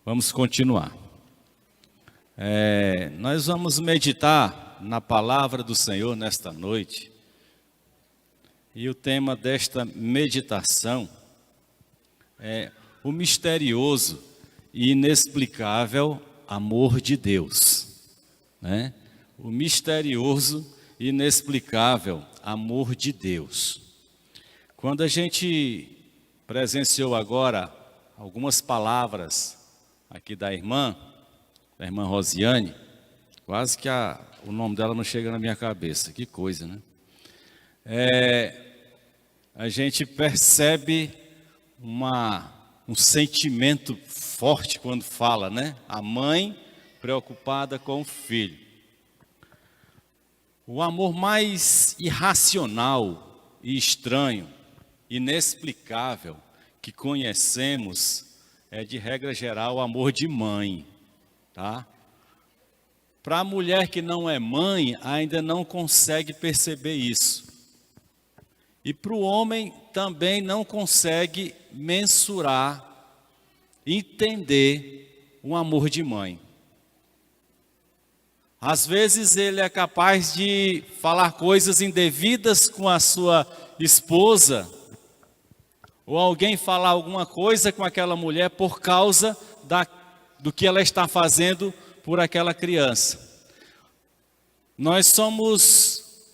Vamos continuar. Nós vamos meditar na palavra do Senhor nesta noite. E o tema desta meditação é o misterioso e inexplicável amor de Deus. O misterioso e inexplicável amor de Deus. Quando a gente presenciou agora algumas palavras aqui da irmã Rosiane, quase que o nome dela não chega na minha cabeça, que coisa, né? A gente percebe um sentimento forte quando fala, né? A mãe preocupada com o filho. O amor mais irracional e estranho, inexplicável que conhecemos é, de regra geral, o amor de mãe, tá? Para a mulher que não é mãe, ainda não consegue perceber isso. E para o homem também não consegue mensurar, entender o amor de mãe. Às vezes ele é capaz de falar coisas indevidas com a sua esposa, ou alguém falar alguma coisa com aquela mulher por causa do que ela está fazendo por aquela criança. Nós somos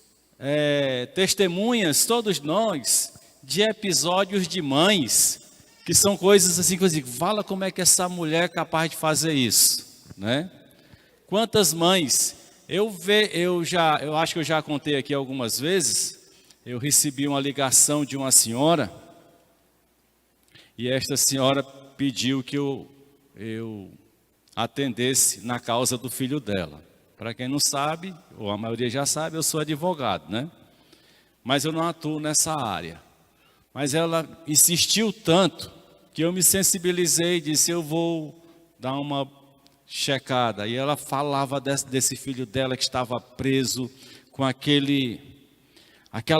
testemunhas, todos nós, de episódios de mães, que são coisas assim, que eu digo, fala como é que essa mulher é capaz de fazer isso, né? Quantas mães, eu acho que eu já contei aqui algumas vezes, eu recebi uma ligação de uma senhora, e esta senhora pediu que eu atendesse na causa do filho dela. Para quem não sabe, ou a maioria já sabe, eu sou advogado, né? Mas eu não atuo nessa área. Mas ela insistiu tanto que eu me sensibilizei e disse, eu vou dar uma checada. E ela falava desse filho dela que estava preso com aquela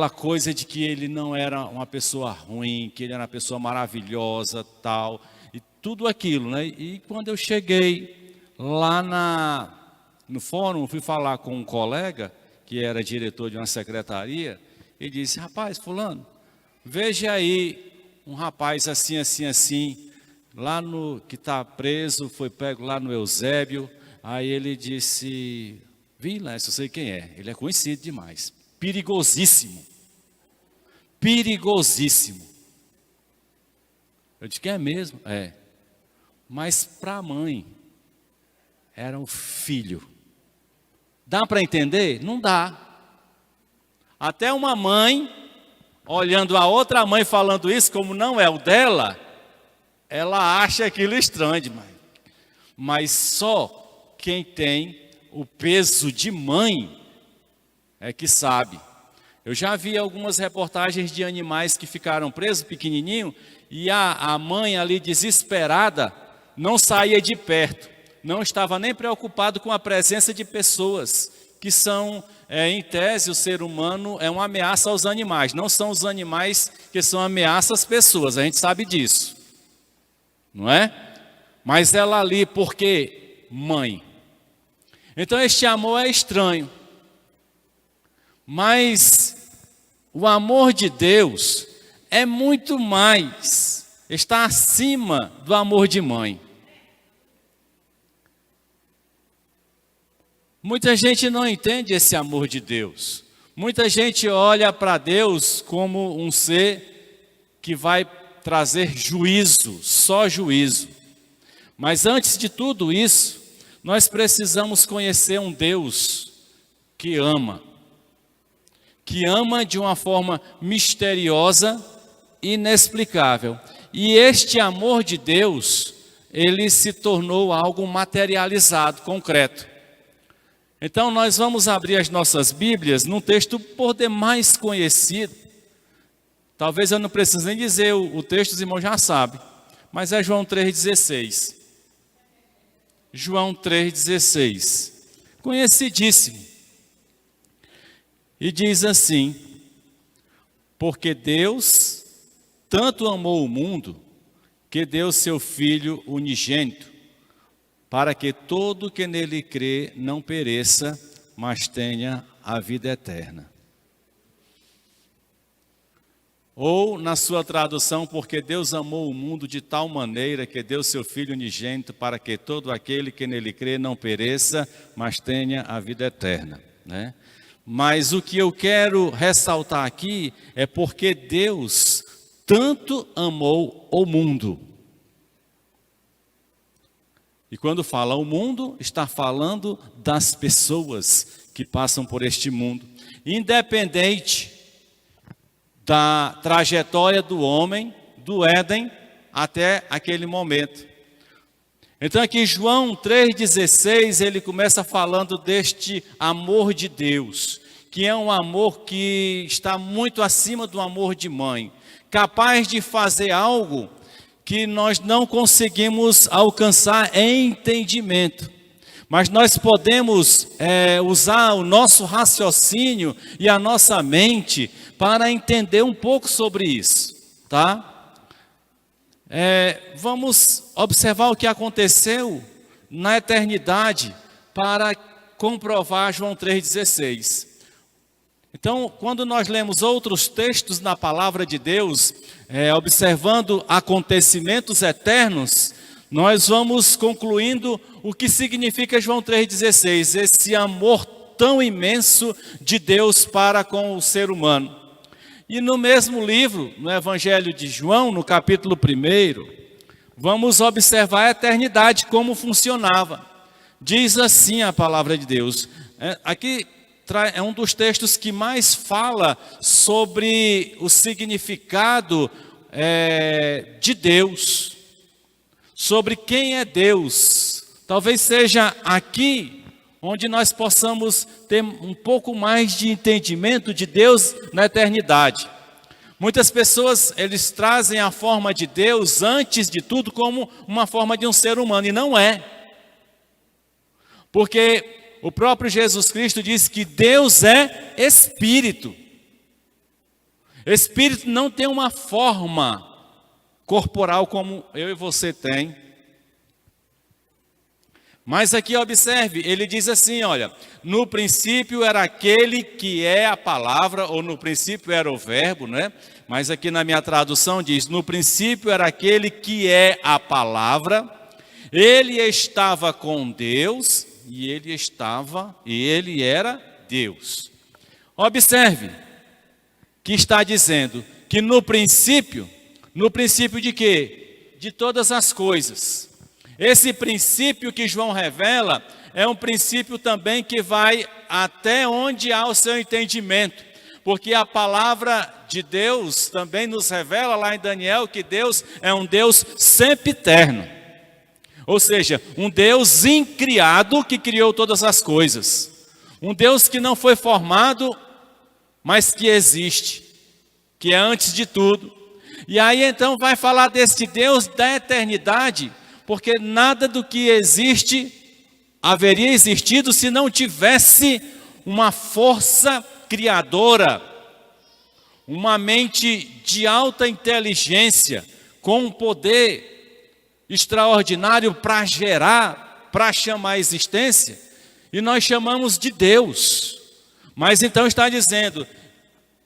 coisa de que ele não era uma pessoa ruim, que ele era uma pessoa maravilhosa, tal, e tudo aquilo, né? E quando eu cheguei lá no fórum, fui falar com um colega, que era diretor de uma secretaria, e disse, rapaz, fulano, veja aí um rapaz assim, assim, assim, que está preso, foi pego lá no Eusébio. Aí ele disse, Vilas, eu sei quem é, ele é conhecido demais. Perigosíssimo. Perigosíssimo. Eu disse que é mesmo? É. Mas para a mãe, era um filho. Dá para entender? Não dá. Até uma mãe, olhando a outra mãe falando isso, como não é o dela, ela acha aquilo estranho demais. Mas só quem tem o peso de mãe é que sabe. Eu já vi algumas reportagens de animais que ficaram presos, pequenininho, e a mãe ali desesperada não saía de perto, não estava nem preocupado com a presença de pessoas que são, em tese, o ser humano é uma ameaça aos animais, não são os animais que são ameaça às pessoas, a gente sabe disso, não é? Mas ela ali, porque mãe. Então este amor é estranho. Mas o amor de Deus é muito mais, está acima do amor de mãe. Muita gente não entende esse amor de Deus. Muita gente olha para Deus como um ser que vai trazer juízo, só juízo. Mas antes de tudo isso, nós precisamos conhecer um Deus que ama de uma forma misteriosa e inexplicável. E este amor de Deus, ele se tornou algo materializado, concreto. Então nós vamos abrir as nossas Bíblias num texto por demais conhecido. Talvez eu não precise nem dizer o texto, os irmãos já sabem. Mas é João 3,16. João 3,16. Conhecidíssimo. E diz assim, porque Deus tanto amou o mundo, que deu seu Filho unigênito, para que todo que nele crê não pereça, mas tenha a vida eterna. Ou, na sua tradução, porque Deus amou o mundo de tal maneira que deu seu Filho unigênito para que todo aquele que nele crê não pereça, mas tenha a vida eterna, né? Mas o que eu quero ressaltar aqui é porque Deus tanto amou o mundo. E quando fala o mundo, está falando das pessoas que passam por este mundo, independente da trajetória do homem, do Éden, até aquele momento. Então aqui João 3,16, ele começa falando deste amor de Deus, que é um amor que está muito acima do amor de mãe, capaz de fazer algo que nós não conseguimos alcançar em entendimento. Mas nós podemos usar o nosso raciocínio e a nossa mente para entender um pouco sobre isso, tá? Vamos observar o que aconteceu na eternidade para comprovar João 3,16. Então, quando nós lemos outros textos na palavra de Deus, observando acontecimentos eternos, nós vamos concluindo o que significa João 3,16, esse amor tão imenso de Deus para com o ser humano. E no mesmo livro, no Evangelho de João, no capítulo 1, vamos observar a eternidade, como funcionava. Diz assim a palavra de Deus. Aqui é um dos textos que mais fala sobre o significado de Deus, sobre quem é Deus. Talvez seja aqui onde nós possamos ter um pouco mais de entendimento de Deus na eternidade. Muitas pessoas, eles trazem a forma de Deus, antes de tudo, como uma forma de um ser humano, e não é. Porque o próprio Jesus Cristo diz que Deus é Espírito. Espírito não tem uma forma corporal como eu e você tem. Mas aqui observe, ele diz assim, olha, no princípio era aquele que é a palavra, ou no princípio era o verbo, né? Mas aqui na minha tradução diz, no princípio era aquele que é a palavra, ele estava com Deus, e ele era Deus. Observe, que está dizendo que no princípio de quê? De todas as coisas. Esse princípio que João revela é um princípio também que vai até onde há o seu entendimento, porque a palavra de Deus também nos revela lá em Daniel que Deus é um Deus sempiterno, ou seja, um Deus incriado que criou todas as coisas, um Deus que não foi formado, mas que existe, que é antes de tudo. E aí então vai falar desse Deus da eternidade, porque nada do que existe haveria existido se não tivesse uma força criadora, uma mente de alta inteligência, com um poder extraordinário para gerar, para chamar a existência, e nós chamamos de Deus. Mas então está dizendo,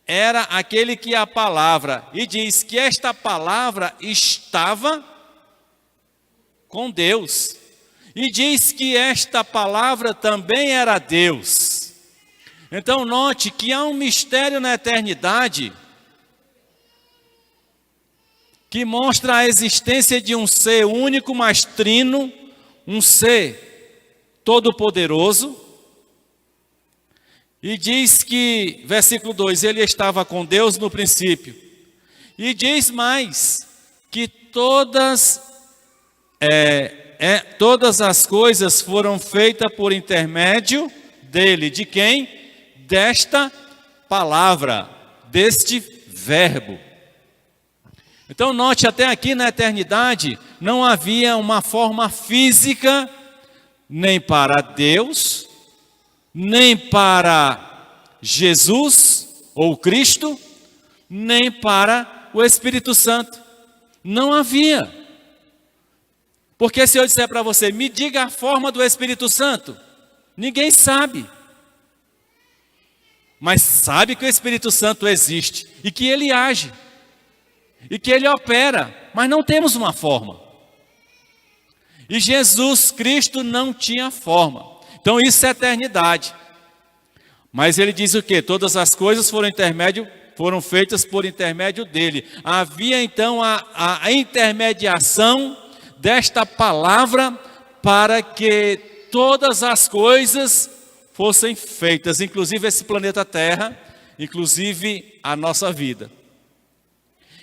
era aquele que é a palavra, e diz que esta palavra estava com Deus, e diz que esta palavra também era Deus. Então note que há um mistério na eternidade que mostra a existência de um ser único, mas trino, um ser todo-poderoso, e diz que, versículo 2, ele estava com Deus no princípio, e diz mais, que todas as coisas foram feitas por intermédio dele. De quem? Desta palavra, deste verbo. Então note, até aqui na eternidade não havia uma forma física nem para Deus, nem para Jesus ou Cristo, nem para o Espírito Santo. Não havia. Porque se eu disser para você, me diga a forma do Espírito Santo, ninguém sabe. Mas sabe que o Espírito Santo existe e que ele age e que ele opera, mas não temos uma forma. E Jesus Cristo não tinha forma. Então isso é eternidade. Mas ele diz o quê? Todas as coisas foram feitas por intermédio dele. Havia então a intermediação desta palavra para que todas as coisas fossem feitas, inclusive esse planeta Terra, inclusive a nossa vida.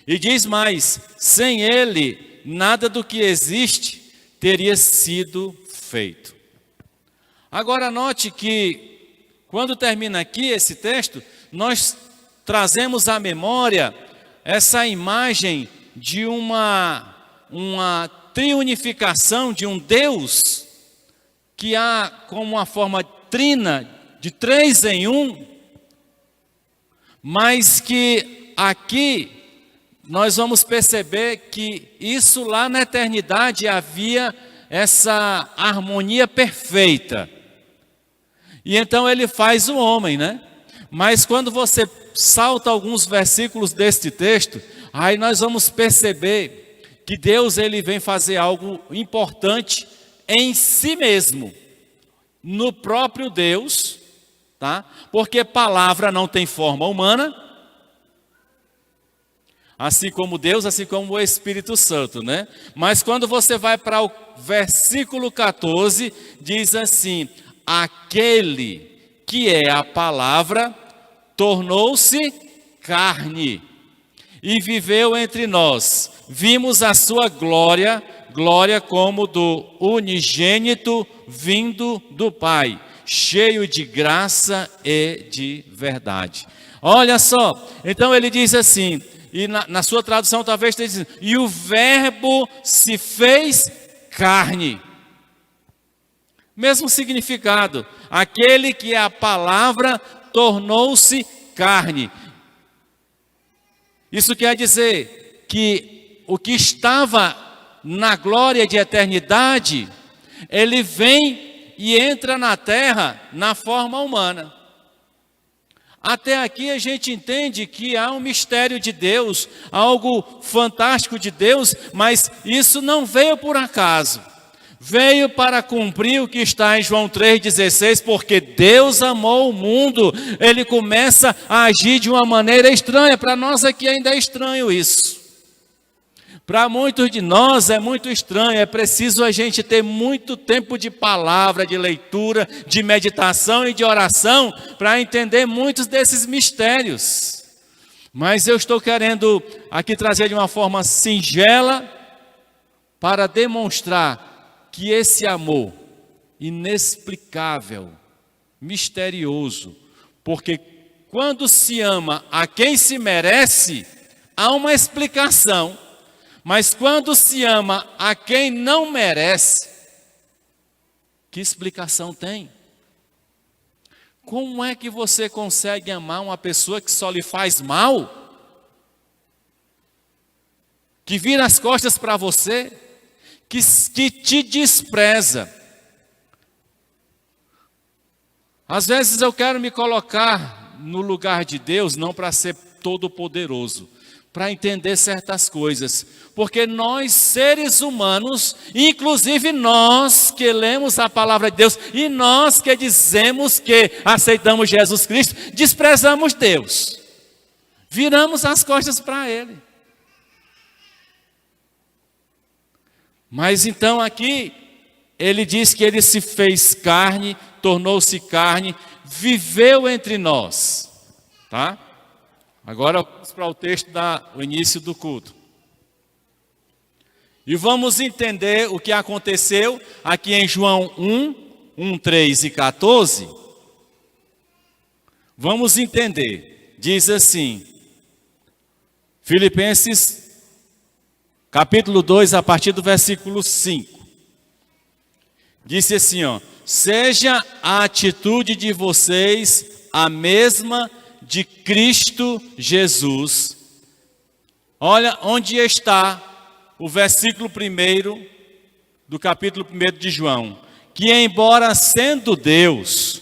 E diz mais, sem ele, nada do que existe teria sido feito. Agora note que, quando termina aqui esse texto, nós trazemos à memória essa imagem de uma triunificação de um Deus, que há como uma forma trina, de 3 em 1, mas que aqui nós vamos perceber que isso lá na eternidade havia essa harmonia perfeita. E então ele faz o homem, né? Mas quando você salta alguns versículos deste texto, aí nós vamos perceber que Deus ele vem fazer algo importante em si mesmo, no próprio Deus, tá? Porque palavra não tem forma humana, assim como Deus, assim como o Espírito Santo, né? Mas quando você vai para o versículo 14, diz assim: aquele que é a palavra tornou-se carne e viveu entre nós. Vimos a sua glória, glória como do unigênito vindo do Pai, cheio de graça e de verdade. Olha só, então ele diz assim, e na sua tradução talvez esteja dizendo, e o verbo se fez carne. Mesmo significado, aquele que é a palavra tornou-se carne. Isso quer dizer que o que estava na glória de eternidade, ele vem e entra na terra na forma humana. Até aqui a gente entende que há um mistério de Deus, algo fantástico de Deus, mas isso não veio por acaso. Veio para cumprir o que está em João 3,16, porque Deus amou o mundo. Ele começa a agir de uma maneira estranha. Para nós aqui ainda é estranho isso. Para muitos de nós é muito estranho. É preciso a gente ter muito tempo de palavra, de leitura, de meditação e de oração para entender muitos desses mistérios. Mas eu estou querendo aqui trazer de uma forma singela para demonstrar que esse amor inexplicável, misterioso, porque quando se ama a quem se merece, há uma explicação, mas quando se ama a quem não merece, que explicação tem? Como é que você consegue amar uma pessoa que só lhe faz mal? Que vira as costas para você? Que te despreza. Às vezes eu quero me colocar no lugar de Deus, não para ser todo poderoso, para entender certas coisas, porque nós seres humanos, inclusive nós que lemos a palavra de Deus, e nós que dizemos que aceitamos Jesus Cristo, desprezamos Deus, viramos as costas para Ele. Mas então aqui, ele diz que ele se fez carne, tornou-se carne, viveu entre nós, tá? Agora vamos para o texto do início do culto. E vamos entender o que aconteceu aqui em João 1, 3 e 14. Vamos entender. Diz assim, Filipenses capítulo 2, a partir do versículo 5. Disse assim, ó: seja a atitude de vocês a mesma de Cristo Jesus. Olha onde está o versículo 1 do capítulo 1 de João, que embora sendo Deus,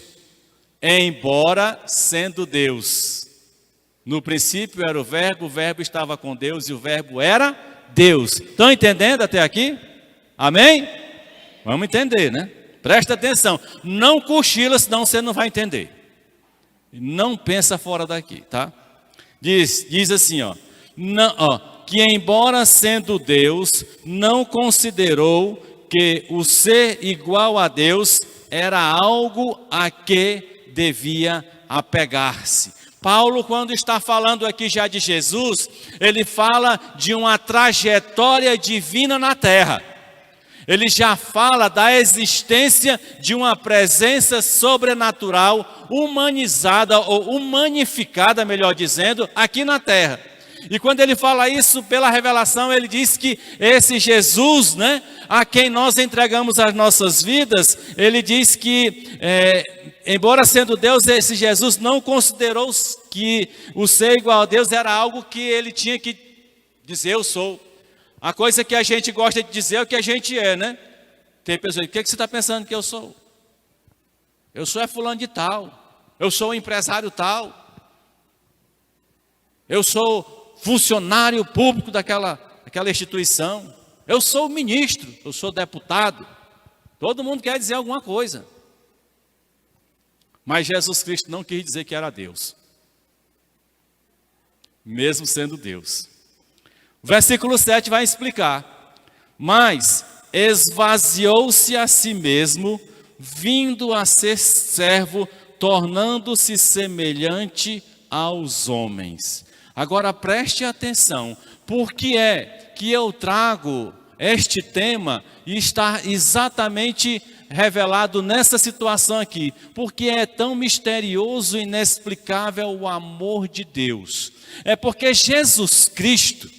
no princípio era o verbo estava com Deus e o verbo era Deus. Estão entendendo até aqui? Amém? Vamos entender, né? Presta atenção, não cochila, senão você não vai entender. Não pensa fora daqui, tá? Diz assim, que embora sendo Deus, não considerou que o ser igual a Deus era algo a que devia apegar-se. Paulo, quando está falando aqui já de Jesus, ele fala de uma trajetória divina na terra. Ele já fala da existência de uma presença sobrenatural, humanizada ou humanificada, melhor dizendo, aqui na terra. E quando ele fala isso pela revelação, ele diz que esse Jesus, né, a quem nós entregamos as nossas vidas, ele diz que, embora sendo Deus, esse Jesus não considerou que o ser igual a Deus era algo que ele tinha que dizer, eu sou. A coisa que a gente gosta de dizer é o que a gente é, né? Tem pessoas, o que você está pensando que eu sou? Eu sou fulano de tal, eu sou empresário tal, eu sou funcionário público daquela instituição, eu sou ministro, eu sou deputado. Todo mundo quer dizer alguma coisa. Mas Jesus Cristo não quis dizer que era Deus, mesmo sendo Deus. O versículo 7 vai explicar. Mas esvaziou-se a si mesmo, vindo a ser servo, tornando-se semelhante aos homens. Agora preste atenção, por que é que eu trago este tema e está exatamente revelado nessa situação aqui? Porque é tão misterioso e inexplicável o amor de Deus. É porque Jesus Cristo,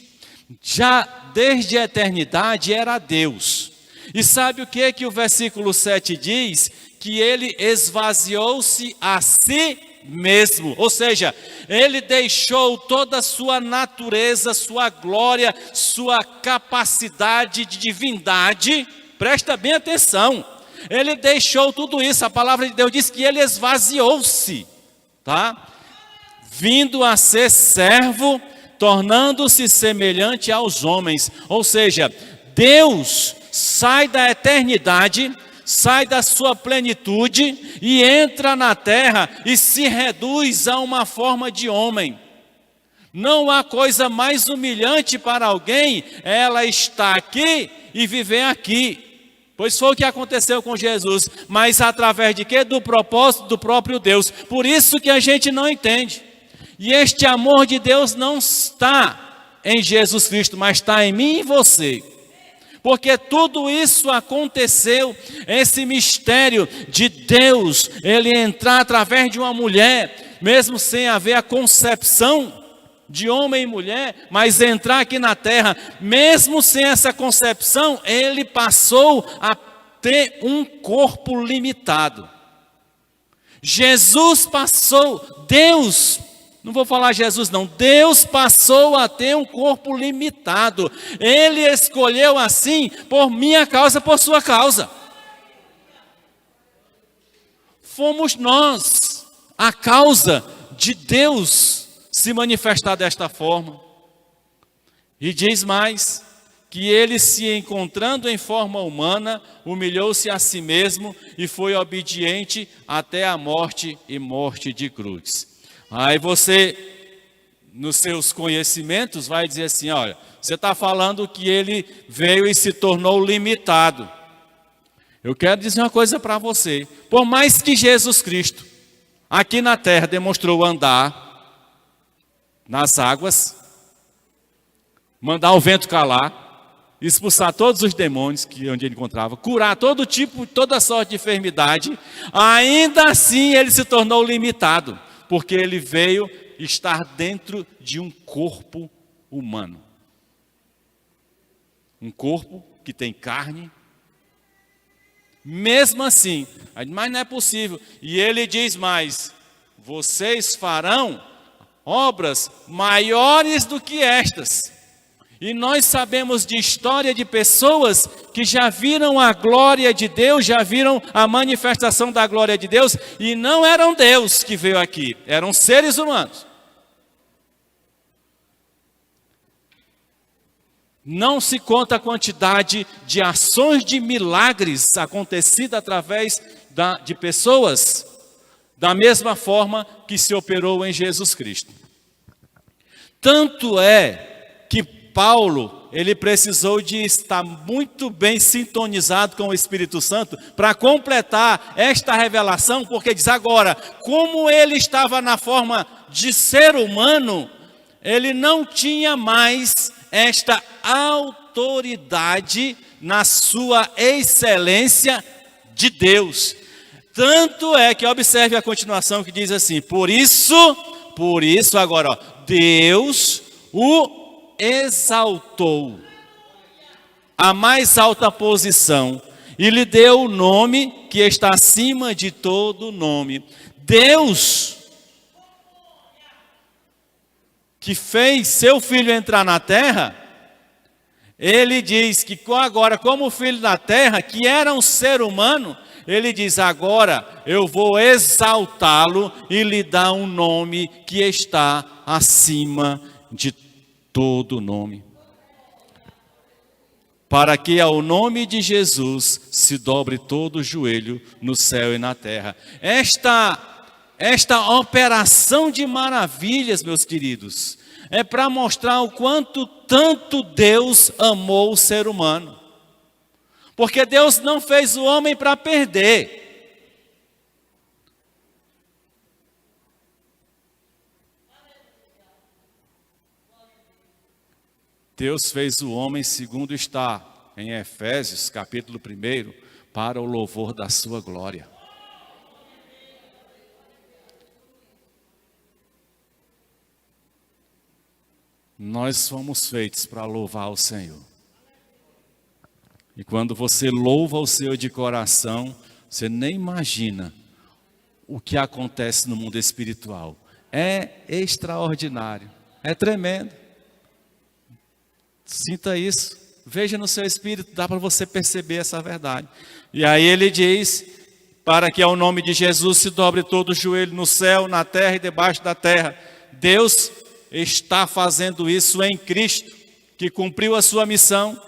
já desde a eternidade, era Deus. E sabe o que o versículo 7 diz? Que ele esvaziou-se a si mesmo, ou seja, ele deixou toda a sua natureza, sua glória, sua capacidade de divindade. Presta bem atenção, ele deixou tudo isso. A palavra de Deus diz que ele esvaziou-se, tá? Vindo a ser servo, tornando-se semelhante aos homens. Ou seja, Deus sai da eternidade, sai da sua plenitude e entra na terra e se reduz a uma forma de homem. Não há coisa mais humilhante para alguém ela estar aqui e viver aqui. Pois foi o que aconteceu com Jesus, mas através de quê? Do propósito do próprio Deus. Por isso que a gente não entende. E este amor de Deus não está em Jesus Cristo, mas está em mim e você. Porque tudo isso aconteceu, esse mistério de Deus, ele entrar através de uma mulher, mesmo sem haver a concepção de homem e mulher, mas entrar aqui na terra, mesmo sem essa concepção, ele passou a ter um corpo limitado. Jesus passou, Deus, não vou falar Jesus não, Deus passou a ter um corpo limitado. Ele escolheu assim por minha causa, por sua causa. Fomos nós a causa de Deus se manifestar desta forma. E diz mais, que ele, se encontrando em forma humana, humilhou-se a si mesmo e foi obediente até a morte e morte de cruz. Aí você, nos seus conhecimentos, vai dizer assim, olha, você está falando que ele veio e se tornou limitado. Eu quero dizer uma coisa para você. Por mais que Jesus Cristo, aqui na terra, demonstrou andar nas águas, mandar o vento calar, expulsar todos os demônios onde ele encontrava, curar todo tipo, toda sorte de enfermidade, ainda assim ele se tornou limitado. Porque ele veio estar dentro de um corpo humano. Um corpo que tem carne. Mesmo assim, mas não é possível. E ele diz mais, vocês farão obras maiores do que estas. E nós sabemos de história de pessoas que já viram a glória de Deus, já viram a manifestação da glória de Deus, e não eram Deus que veio aqui, eram seres humanos. Não se conta a quantidade de ações de milagres acontecidas através de pessoas, da mesma forma que se operou em Jesus Cristo. Tanto é que Paulo, ele precisou de estar muito bem sintonizado com o Espírito Santo para completar esta revelação, porque diz agora, como ele estava na forma de ser humano, ele não tinha mais esta autoridade na sua excelência de Deus. Tanto é que observe a continuação que diz assim, por isso agora, ó, Deus o exaltou à mais alta posição e lhe deu o nome que está acima de todo nome. Deus, que fez seu filho entrar na terra, ele diz que agora, como filho da terra, que era um ser humano, ele diz, agora eu vou exaltá-lo e lhe dar um nome que está acima de todo nome. Para que ao nome de Jesus se dobre todo o joelho no céu e na terra. Esta operação de maravilhas, meus queridos, é para mostrar o quanto tanto Deus amou o ser humano. Porque Deus não fez o homem para perder. Deus fez o homem segundo está em Efésios, capítulo 1, para o louvor da sua glória. Nós fomos feitos para louvar o Senhor. E quando você louva o Senhor de coração, você nem imagina o que acontece no mundo espiritual. É extraordinário, é tremendo. Sinta isso, veja no seu espírito, dá para você perceber essa verdade. E aí ele diz, para que ao nome de Jesus se dobre todo o joelho no céu, na terra e debaixo da terra. Deus está fazendo isso em Cristo, que cumpriu a sua missão.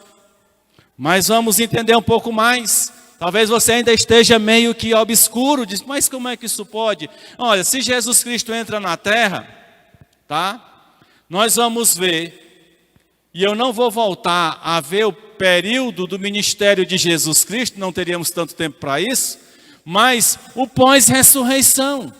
Mas vamos entender um pouco mais. Talvez você ainda esteja meio que obscuro, diz, mas como é que isso pode? Olha, se Jesus Cristo entra na terra, tá? Nós vamos ver, e eu não vou voltar a ver o período do ministério de Jesus Cristo, não teríamos tanto tempo para isso, mas o pós-ressurreição.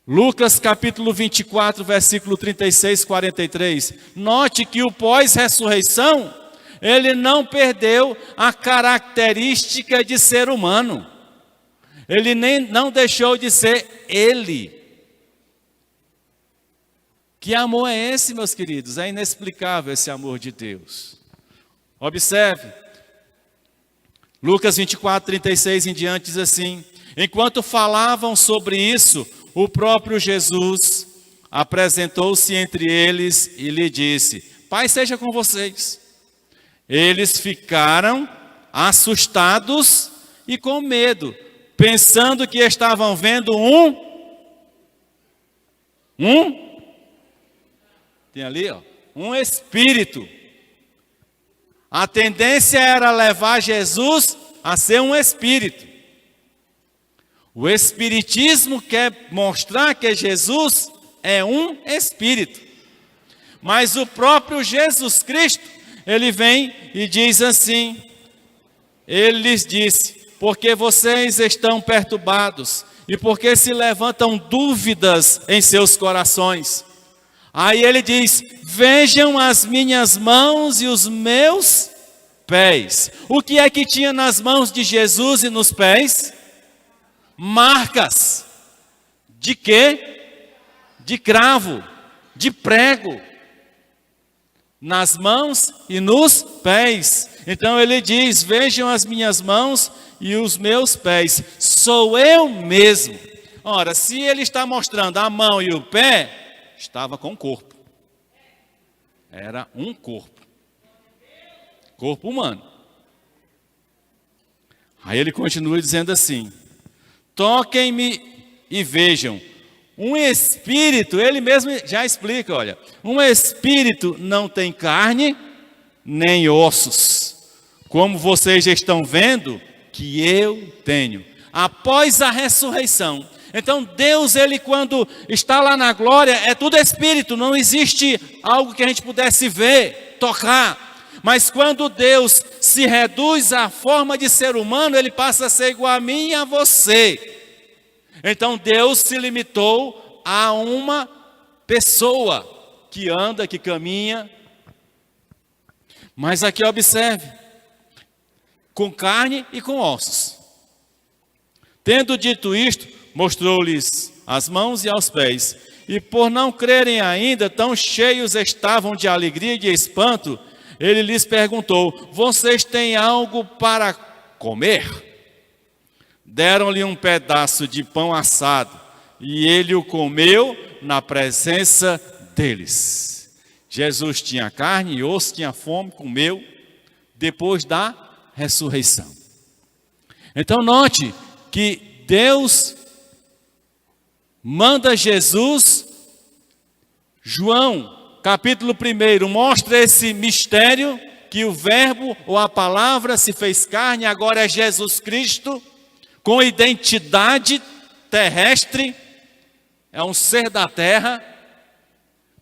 Lucas capítulo 24, versículo 36, 43. Note que o pós-ressurreição, ele não perdeu a característica de ser humano. Ele não deixou de ser ele. Que amor é esse, meus queridos? É inexplicável esse amor de Deus. Observe. Lucas 24, 36 em diante diz assim, enquanto falavam sobre isso, o próprio Jesus apresentou-se entre eles e lhe disse, Pai seja com vocês. Eles ficaram assustados e com medo, pensando que estavam vendo tem ali, ó, um espírito. A tendência era levar Jesus a ser um espírito. O espiritismo quer mostrar que Jesus é um espírito. Mas o próprio Jesus Cristo, ele vem e diz assim, ele lhes disse, porque vocês estão perturbados e porque se levantam dúvidas em seus corações. Aí ele diz, vejam as minhas mãos e os meus pés. O que é que tinha nas mãos de Jesus e nos pés? Marcas. De quê? De cravo, de prego. Nas mãos e nos pés. Então ele diz, vejam as minhas mãos e os meus pés. Sou eu mesmo. Ora, se ele está mostrando a mão e o pé, estava com o corpo. Era um corpo. Corpo humano. Aí ele continua dizendo assim: toquem-me e vejam. Um espírito, ele mesmo já explica, olha. Um espírito não tem carne nem ossos, como vocês já estão vendo que eu tenho. Após a ressurreição. Então Deus, ele quando está lá na glória, é tudo espírito, não existe algo que a gente pudesse ver, tocar. Mas quando Deus se reduz à forma de ser humano, ele passa a ser igual a mim e a você. Então Deus se limitou a uma pessoa que anda, que caminha. Mas aqui observe, com carne e com ossos. Tendo dito isto, mostrou-lhes as mãos e aos pés. E por não crerem ainda, tão cheios estavam de alegria e de espanto, ele lhes perguntou: vocês têm algo para comer? Deram-lhe um pedaço de pão assado, e ele o comeu na presença deles. Jesus tinha carne e osso, tinha fome, comeu, depois da ressurreição. Então note que Deus manda Jesus, João, capítulo 1, mostra esse mistério, que o verbo ou a palavra se fez carne, agora é Jesus Cristo, com identidade terrestre, é um ser da terra,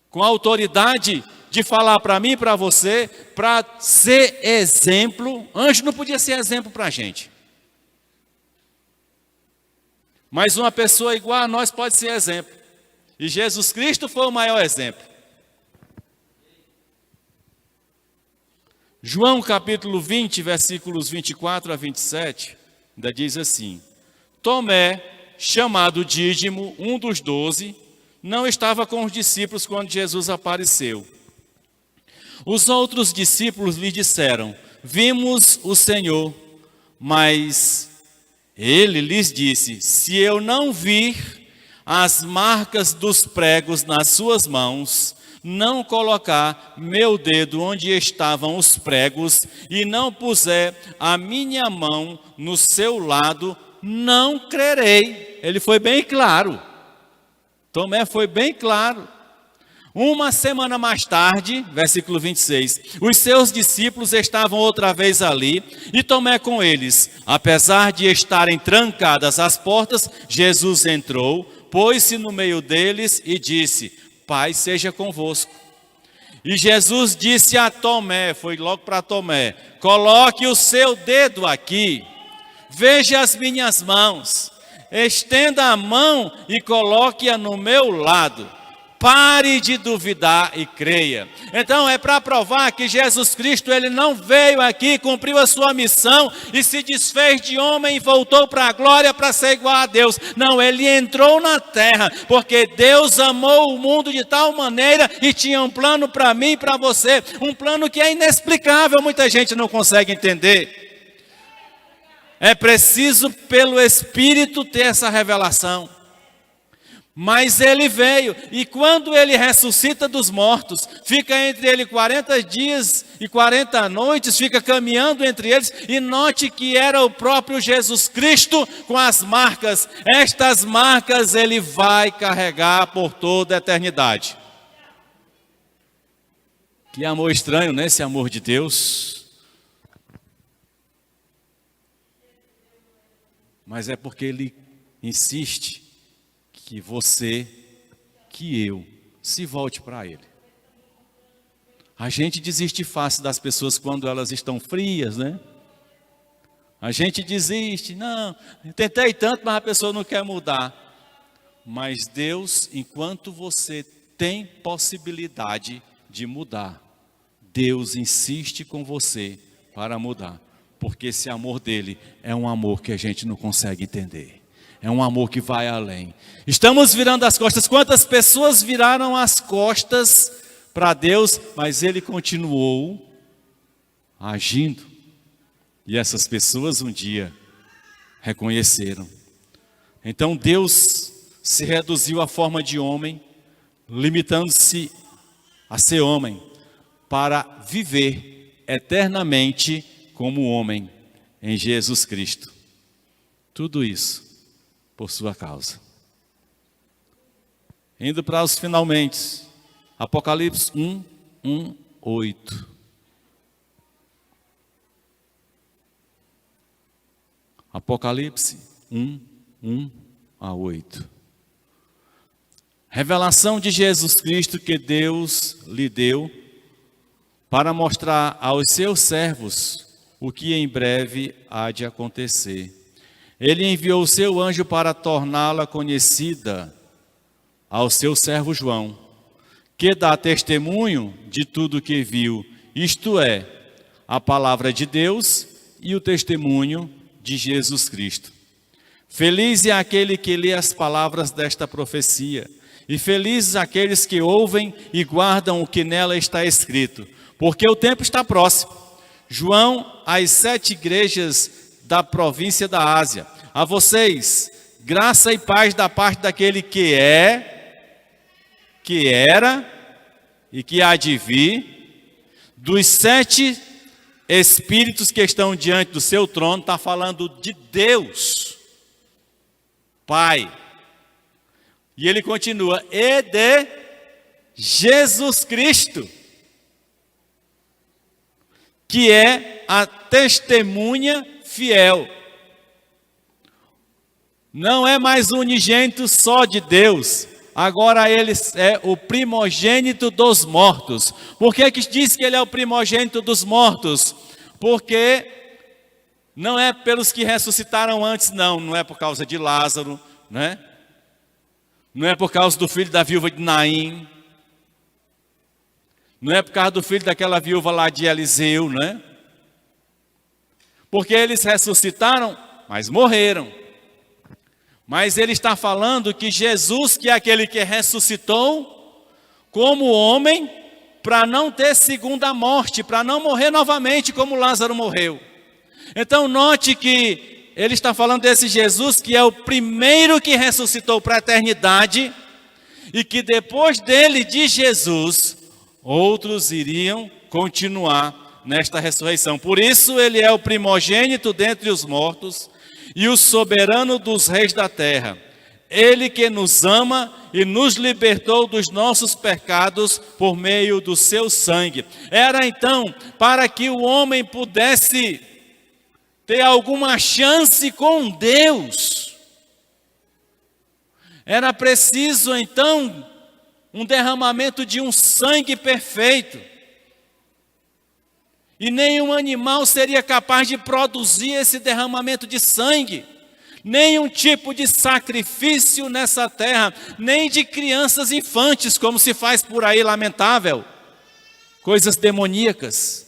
com autoridade de falar para mim e para você, para ser exemplo. Anjo não podia ser exemplo para a gente. Mas uma pessoa igual a nós pode ser exemplo. E Jesus Cristo foi o maior exemplo. João capítulo 20, versículos 24 a 27, ainda diz assim: Tomé, chamado Dídimo, um dos 12, não estava com os discípulos quando Jesus apareceu. Os outros discípulos lhe disseram: vimos o Senhor. Mas ele lhes disse: se eu não vir as marcas dos pregos nas suas mãos, não colocar meu dedo onde estavam os pregos e não puser a minha mão no seu lado, não crerei. Ele foi bem claro. Tomé foi bem claro. Uma semana mais tarde, versículo 26, os seus discípulos estavam outra vez ali e Tomé com eles. Apesar de estarem trancadas as portas, Jesus entrou, pôs-se no meio deles e disse: Paz seja convosco. E Jesus disse a Tomé, foi logo para Tomé: coloque o seu dedo aqui, veja as minhas mãos, estenda a mão e coloque-a no meu lado. Pare de duvidar e creia. Então é para provar que Jesus Cristo, ele não veio aqui, cumpriu a sua missão e se desfez de homem e voltou para a glória para ser igual a Deus. Não, ele entrou na terra porque Deus amou o mundo de tal maneira e tinha um plano para mim e para você. Um plano que é inexplicável, muita gente não consegue entender. É preciso pelo Espírito ter essa revelação. Mas ele veio, e quando ele ressuscita dos mortos, fica entre ele 40 dias e 40 noites, fica caminhando entre eles, e note que era o próprio Jesus Cristo com as marcas. Estas marcas ele vai carregar por toda a eternidade. Que amor estranho, né? Esse amor de Deus. Mas é porque ele insiste que você, que eu, se volte para Ele. A gente desiste fácil das pessoas quando elas estão frias, né? A gente desiste, não, tentei tanto, mas a pessoa não quer mudar. Mas Deus, enquanto você tem possibilidade de mudar, Deus insiste com você para mudar. Porque esse amor dele é um amor que a gente não consegue entender. É um amor que vai além. Estamos virando as costas. Quantas pessoas viraram as costas para Deus, mas ele continuou agindo. E essas pessoas um dia reconheceram. Então Deus se reduziu à forma de homem, limitando-se a ser homem, para viver eternamente como homem em Jesus Cristo. Tudo isso por sua causa. Indo para os finalmente, Apocalipse 8. Apocalipse 8. Revelação de Jesus Cristo que Deus lhe deu para mostrar aos seus servos o que em breve há de acontecer. Ele enviou o seu anjo para torná-la conhecida ao seu servo João, que dá testemunho de tudo que viu, isto é, a palavra de Deus e o testemunho de Jesus Cristo. Feliz é aquele que lê as palavras desta profecia, e felizes aqueles que ouvem e guardam o que nela está escrito, porque o tempo está próximo. João, às 7 igrejas da província da Ásia, a vocês, graça e paz da parte daquele que é, que era e que há de vir, dos 7 espíritos que estão diante do seu trono. Está falando de Deus, Pai. E ele continua, e de Jesus Cristo, que é a testemunha fiel. Não é mais unigênito só de Deus, agora ele é o primogênito dos mortos. Por que diz que ele é o primogênito dos mortos? Porque não é pelos que ressuscitaram antes, não é por causa de Lázaro, né? Não é por causa do filho da viúva de Naim, não é por causa do filho daquela viúva lá de Eliseu, né? Porque eles ressuscitaram, mas morreram. Mas ele está falando que Jesus, que é aquele que ressuscitou como homem, para não ter segunda morte, para não morrer novamente como Lázaro morreu. Então note que ele está falando desse Jesus que é o primeiro que ressuscitou para a eternidade, e que depois dele, de Jesus, outros iriam continuar nesta ressurreição. Por isso ele é o primogênito dentre os mortos e o soberano dos reis da terra. Ele que nos ama e nos libertou dos nossos pecados por meio do seu sangue. Era então para que o homem pudesse ter alguma chance com Deus. Era preciso então um derramamento de um sangue perfeito. E nenhum animal seria capaz de produzir esse derramamento de sangue. Nenhum tipo de sacrifício nessa terra, nem de crianças infantes, como se faz por aí, lamentável. Coisas demoníacas.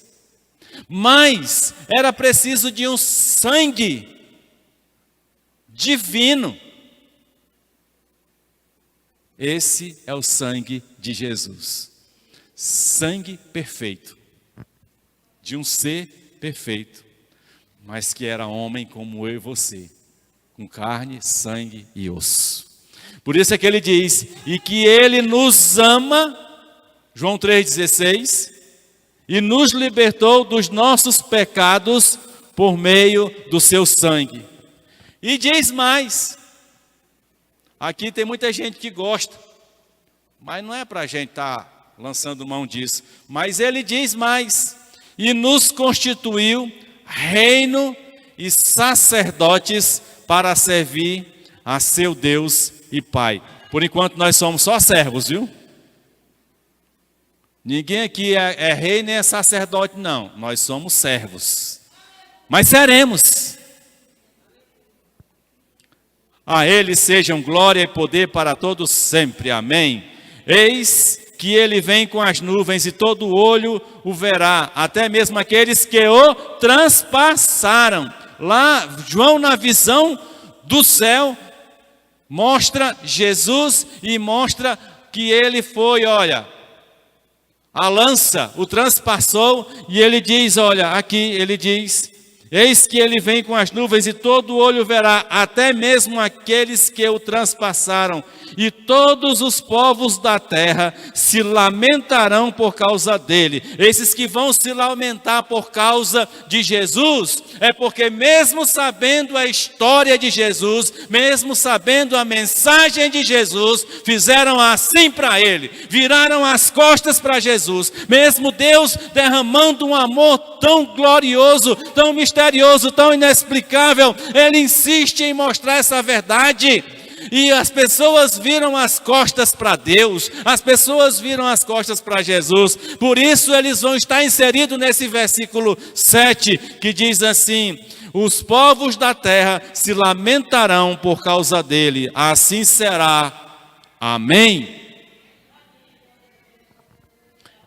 Mas era preciso de um sangue divino. Esse é o sangue de Jesus. Sangue perfeito. De um ser perfeito, mas que era homem como eu e você, com carne, sangue e osso. Por isso é que ele diz, e que ele nos ama, João 3,16, e nos libertou dos nossos pecados por meio do seu sangue. E diz mais, aqui tem muita gente que gosta, mas não é para a gente estar lançando mão disso, mas ele diz mais, e nos constituiu reino e sacerdotes para servir a seu Deus e Pai. Por enquanto nós somos só servos, viu? Ninguém aqui é rei nem é sacerdote, não. Nós somos servos. Mas seremos. A Ele sejam glória e poder para todos sempre. Amém. Eis que ele vem com as nuvens e todo olho o verá, até mesmo aqueles que o transpassaram. Lá, João, na visão do céu, mostra Jesus e mostra que ele foi, olha, a lança o transpassou, e ele diz, olha, aqui ele diz, eis que ele vem com as nuvens e todo olho verá, até mesmo aqueles que o transpassaram, e todos os povos da terra se lamentarão por causa dele. Esses que vão se lamentar por causa de Jesus, é porque mesmo sabendo a história de Jesus, mesmo sabendo a mensagem de Jesus, fizeram assim para ele, viraram as costas para Jesus. Mesmo Deus derramando um amor tão glorioso, tão misterioso, tão inexplicável, ele insiste em mostrar essa verdade. E as pessoas viram as costas para Deus, as pessoas viram as costas para Jesus. Por isso eles vão estar inseridos nesse versículo 7, que diz assim: os povos da terra se lamentarão por causa dele, assim será. Amém.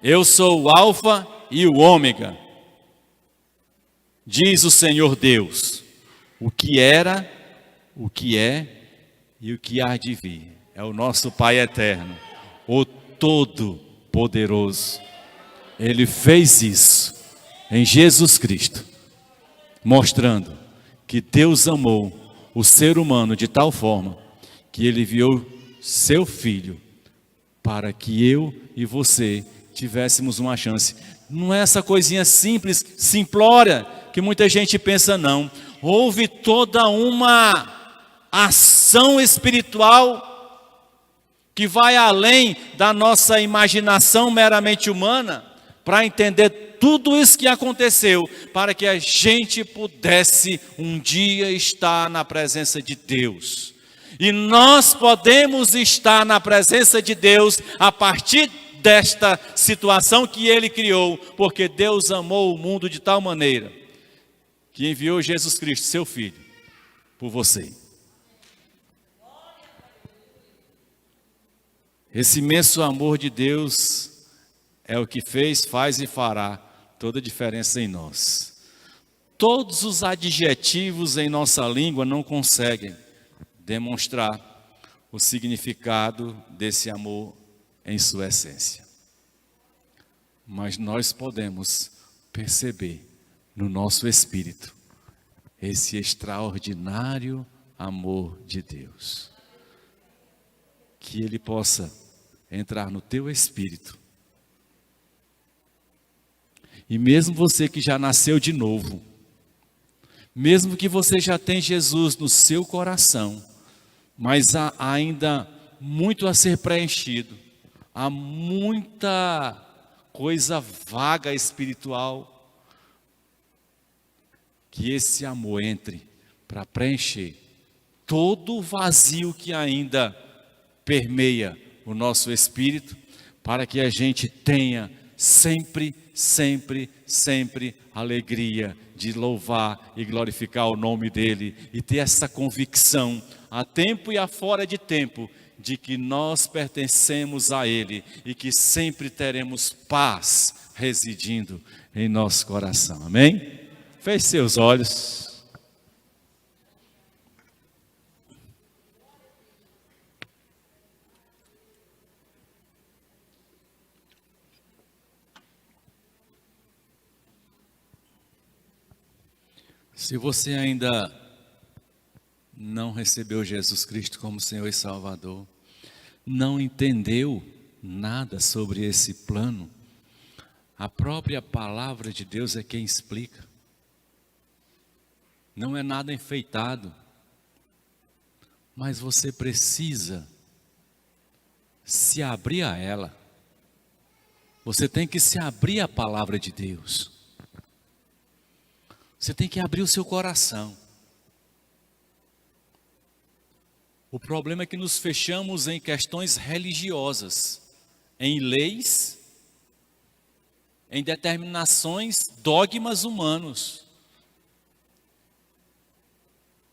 Eu sou o Alfa e o Ômega, diz o Senhor Deus, o que era, o que é e o que há de vir. É o nosso Pai eterno, o Todo-Poderoso. Ele fez isso em Jesus Cristo, mostrando que Deus amou o ser humano de tal forma que ele enviou seu Filho para que eu e você tivéssemos uma chance. Não é essa coisinha simples, simplória, que muita gente pensa, não. Houve toda uma ação espiritual que vai além da nossa imaginação meramente humana, para entender tudo isso que aconteceu, para que a gente pudesse um dia estar na presença de Deus. E nós podemos estar na presença de Deus a partir desta situação que Ele criou, porque Deus amou o mundo de tal maneira que enviou Jesus Cristo, seu Filho, por você. Esse imenso amor de Deus é o que fez, faz e fará toda a diferença em nós. Todos os adjetivos em nossa língua não conseguem demonstrar o significado desse amor em sua essência. Mas nós podemos perceber no nosso espírito esse extraordinário amor de Deus. Que Ele possa entrar no teu espírito. E mesmo você que já nasceu de novo, mesmo que você já tem Jesus no seu coração, mas há ainda muito a ser preenchido, há muita coisa vaga espiritual, que esse amor entre para preencher todo o vazio que ainda permeia o nosso espírito, para que a gente tenha sempre, sempre, sempre alegria de louvar e glorificar o nome dEle, e ter essa convicção, a tempo e a fora de tempo, de que nós pertencemos a Ele, e que sempre teremos paz residindo em nosso coração, amém? Feche seus olhos. Se você ainda não recebeu Jesus Cristo como Senhor e Salvador, não entendeu nada sobre esse plano, a própria palavra de Deus é quem explica. Não é nada enfeitado, mas você precisa se abrir a ela. Você tem que se abrir à palavra de Deus. Você tem que abrir o seu coração. O problema é que nos fechamos em questões religiosas, em leis, em determinações, dogmas humanos.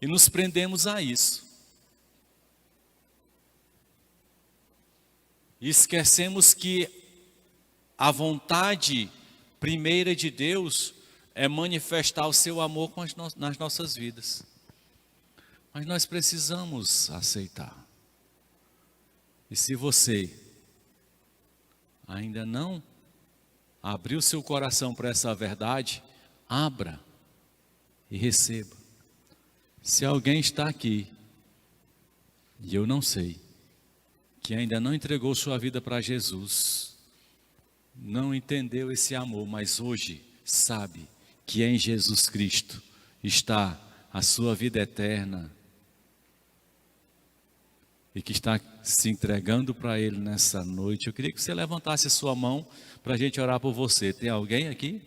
E nos prendemos a isso. E esquecemos que a vontade primeira de Deus é manifestar o seu amor nas nossas vidas. Mas nós precisamos aceitar. E se você ainda não abriu seu coração para essa verdade, abra e receba. Se alguém está aqui, e eu não sei, que ainda não entregou sua vida para Jesus, não entendeu esse amor, mas hoje sabe que em Jesus Cristo está a sua vida eterna e que está se entregando para Ele nessa noite, eu queria que você levantasse sua mão para a gente orar por você. Tem alguém aqui?